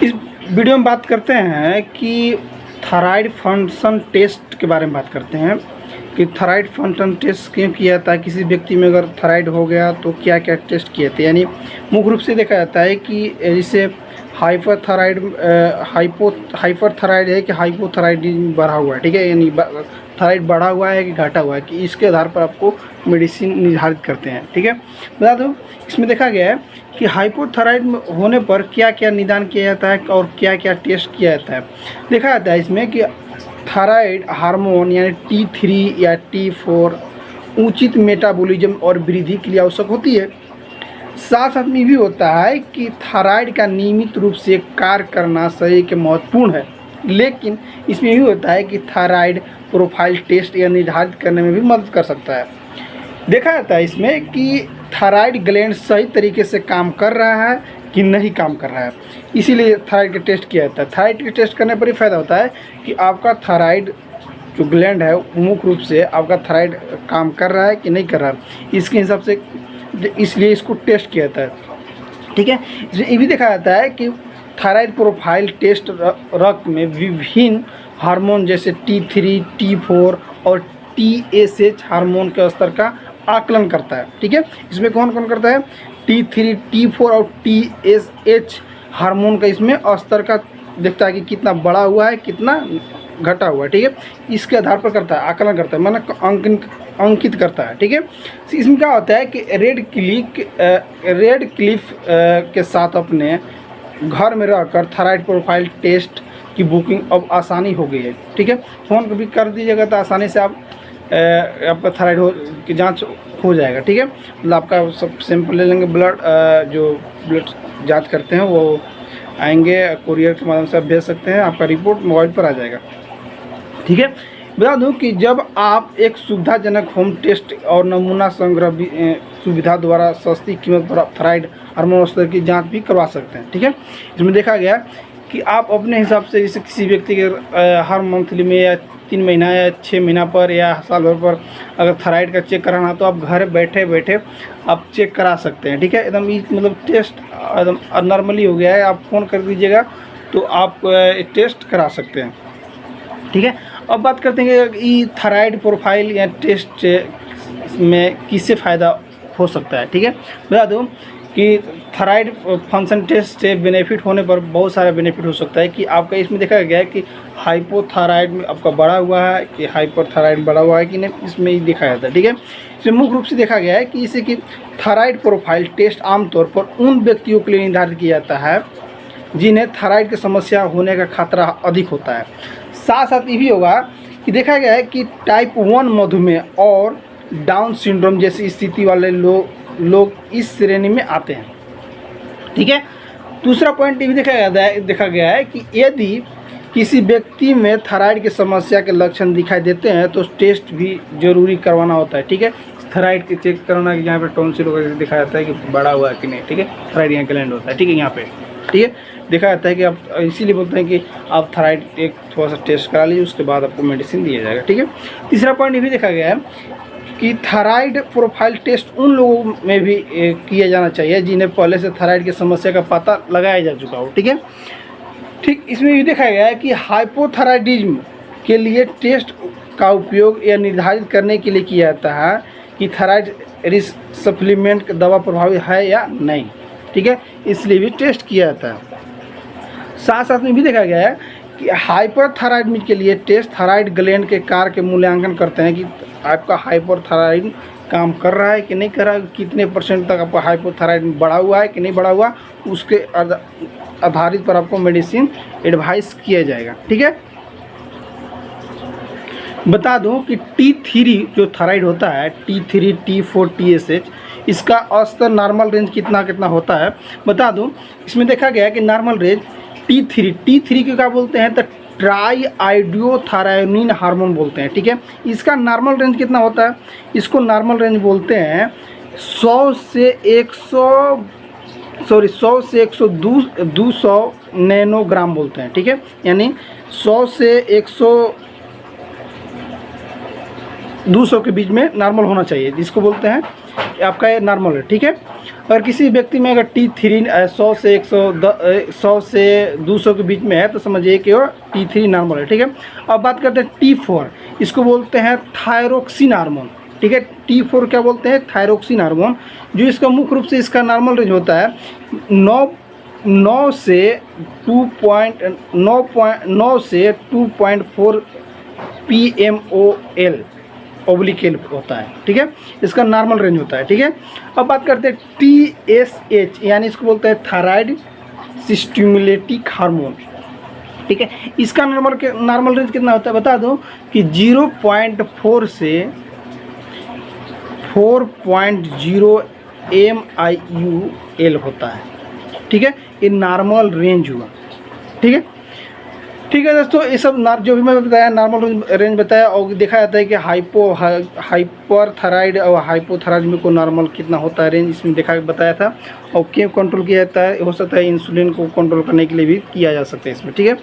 इस वीडियो में बात करते हैं कि थायराइड फंक्शन टेस्ट के बारे में बात करते हैं कि थायराइड फंक्शन टेस्ट क्यों किया जाता है। किसी व्यक्ति में अगर थायराइड हो गया तो क्या क्या टेस्ट किए थे। यानी मुख्य रूप से देखा जाता है कि जैसे हाइपरथायराइड है कि हाइपोथायराइडिज्म बढ़ा हुआ है, ठीक है। यानी थायराइड बढ़ा हुआ है कि घटा हुआ है, कि इसके आधार पर आपको मेडिसिन निर्धारित करते हैं, ठीक है। बता दूं, इसमें देखा गया है कि हाइपोथायराइड होने पर क्या क्या निदान किया जाता है और क्या क्या टेस्ट किया जाता है। देखा जाता है इसमें कि थायराइड हार्मोन यानी T3 या T4 उचित मेटाबॉलिज्म और वृद्धि के लिए आवश्यक होती है। साथ साथ में भी होता है कि थायराइड का नियमित रूप से कार्य करना शरीर के महत्वपूर्ण है, लेकिन इसमें भी होता है कि थायराइड प्रोफाइल टेस्ट या निर्धारित करने में भी मदद कर सकता है। देखा जाता है इसमें कि थायराइड ग्लैंड सही तरीके से काम कर रहा है कि नहीं काम कर रहा है, इसीलिए थायराइड का टेस्ट किया जाता है। थायराइड के टेस्ट करने पर ही फ़ायदा होता है कि आपका थायराइड जो ग्लैंड है मुख्य रूप से आपका थायराइड काम कर रहा है कि नहीं कर रहा है, इसके हिसाब से इसलिए इसको टेस्ट किया जाता है, ठीक है। ये भी देखा जाता है कि थायराइड प्रोफाइल टेस्ट रक्त में विभिन्न हार्मोन जैसे T3, T4 और TSH हार्मोन के स्तर का आकलन करता है, ठीक है। इसमें कौन कौन करता है, T3, T4 और TSH हार्मोन का इसमें स्तर का देखता है कि कितना बढ़ा हुआ है कितना घटा हुआ है, ठीक है। इसके आधार पर करता है, आकलन करता है, माना अंकित करता है, ठीक है। इसमें क्या होता है कि रेड क्लिफ के साथ अपने घर में रहकर थायराइड प्रोफाइल टेस्ट की बुकिंग अब आसानी हो गई है, ठीक है। फ़ोन पर भी कर दीजिएगा तो आसानी से आपका थायराइड की जांच हो जाएगा, ठीक है। मतलब आपका सब सैंपल ले लेंगे, जो ब्लड जांच करते हैं वो आएंगे, कुरियर के माध्यम से आप भेज सकते हैं, आपका रिपोर्ट मोबाइल पर आ जाएगा, ठीक है। बता दूं कि जब आप एक सुविधाजनक होम टेस्ट और नमूना संग्रह सुविधा द्वारा सस्ती कीमत पर थायराइड हार्मोन स्तर की जांच भी करवा सकते हैं, ठीक है। इसमें देखा गया कि आप अपने हिसाब से जैसे किसी व्यक्ति के हर मंथली में या 3 महीना या 6 महीना पर या साल भर पर अगर थायराइड का चेक कराना तो आप घर बैठे बैठे आप चेक करा सकते हैं, ठीक है। एकदम मतलब टेस्ट एकदम नॉर्मली हो गया है, आप फ़ोन कर दीजिएगा तो आप टेस्ट करा सकते हैं, ठीक है। अब बात करते हैं कि थायराइड प्रोफाइल या टेस्ट में किससे फ़ायदा हो सकता है, ठीक है। बता दूँ कि थायराइड फंक्शन टेस्ट से बेनिफिट होने पर बहुत सारा बेनिफिट हो सकता है कि आपका इसमें देखा गया है कि हाइपोथायराइड में आपका बढ़ा हुआ है कि हाइपरथायराइड बढ़ा हुआ है कि नहीं, इसमें ही देखा जाता है, ठीक है। इसमें मुख्य रूप से देखा गया है कि इसे कि थायराइड प्रोफाइल टेस्ट आमतौर पर उन व्यक्तियों के लिए निर्धारित किया जाता है जिन्हें थायराइड की समस्या होने का खतरा अधिक होता है। साथ साथ ये भी होगा कि देखा गया है कि टाइप 1 मधुमेह और डाउन सिंड्रोम जैसी स्थिति वाले लोग इस श्रेणी में आते हैं, ठीक है। दूसरा पॉइंट ये भी देखा गया है कि यदि किसी व्यक्ति में थायराइड की समस्या के लक्षण दिखाई देते हैं तो टेस्ट भी जरूरी करवाना होता है, ठीक है। थायराइड के चेक कराना कि यहाँ पे टॉन्सिल वगैरह दिखाया जाता है कि बढ़ा हुआ है कि नहीं, ठीक है। थायराइड यहाँ ग्लैंड होता है, ठीक है, यहाँ पे, ठीक है, देखा जाता है कि आप इसीलिए बोलते हैं कि आप थायराइड एक थोड़ा सा टेस्ट करा लीजिए, उसके बाद आपको मेडिसिन दिया जाएगा, ठीक है। तीसरा पॉइंट ये भी देखा गया है कि थायराइड प्रोफाइल टेस्ट उन लोगों में भी किया जाना चाहिए जिन्हें पहले से थायराइड की समस्या का पता लगाया जा चुका हो, ठीक है। ठीक इसमें भी देखा गया है कि हाइपोथायराइडिज्म के लिए टेस्ट का उपयोग यह निर्धारित करने के लिए किया जाता है कि थायराइड रिस्क सप्लीमेंट दवा प्रभावी है या नहीं, ठीक है, इसलिए भी टेस्ट किया जाता है। साथ साथ में भी देखा गया है कि हाइपरथायराइड के लिए टेस्ट थायराइड ग्लैंड के कार्य के मूल्यांकन करते हैं कि आपका हाइपरथायराइड काम कर रहा है कि नहीं कर रहा है, कितने % तक आपका हाइपोथायराइड बढ़ा हुआ है कि नहीं बढ़ा हुआ, उसके आधारित पर आपको मेडिसिन एडवाइस किया जाएगा, ठीक है। बता दूं कि T3 जो थायराइड होता है, T3, T4, TSH, इसका स्तर नॉर्मल रेंज कितना होता है बता दूं। इसमें देखा गया है कि नॉर्मल रेंज T3 को क्या बोलते हैं तो ट्राई आइडियोथायरायोनिन हार्मोन बोलते हैं, ठीक है। इसका नॉर्मल रेंज कितना होता है, इसको नॉर्मल रेंज बोलते हैं 100 से 200 नैनोग्राम बोलते हैं, ठीक है। यानी 100 से 200 के बीच में नॉर्मल होना चाहिए, जिसको बोलते हैं आपका ये नॉर्मल है, ठीक है। अगर किसी व्यक्ति में अगर T3 100 से 200 के बीच में है तो समझिए कि वो T3 नॉर्मल है, ठीक है। अब बात करते हैं T4, इसको बोलते हैं थायरोक्सिन हार्मोन, ठीक है। T4 क्या बोलते हैं? थायरोक्सिन हार्मोन, जो इसका मुख्य रूप से इसका नॉर्मल रेंज होता है 9 से 2.4 PMOL ओब्लिकेल होता है, ठीक है। इसका नॉर्मल रेंज होता है, ठीक है। अब बात करते हैं TSH, यानी इसको बोलते हैं थायराइड स्टिमुलेटिक हार्मोन, ठीक है। इसका नॉर्मल रेंज कितना होता है बता दूं कि 0.4 से 4.0 MIUL होता है, ठीक है। ये नॉर्मल रेंज हुआ, ठीक है। ठीक है दोस्तों, ये सब जो भी मैं बताया नॉर्मल रेंज बताया, और देखा जाता है कि हाइपरथायराइड और हाइपोथायराइड को नॉर्मल कितना होता है रेंज, इसमें बताया था। और क्यों कंट्रोल किया जाता है, हो सकता है इंसुलिन को कंट्रोल करने के लिए भी किया जा सकता है इसमें, ठीक है।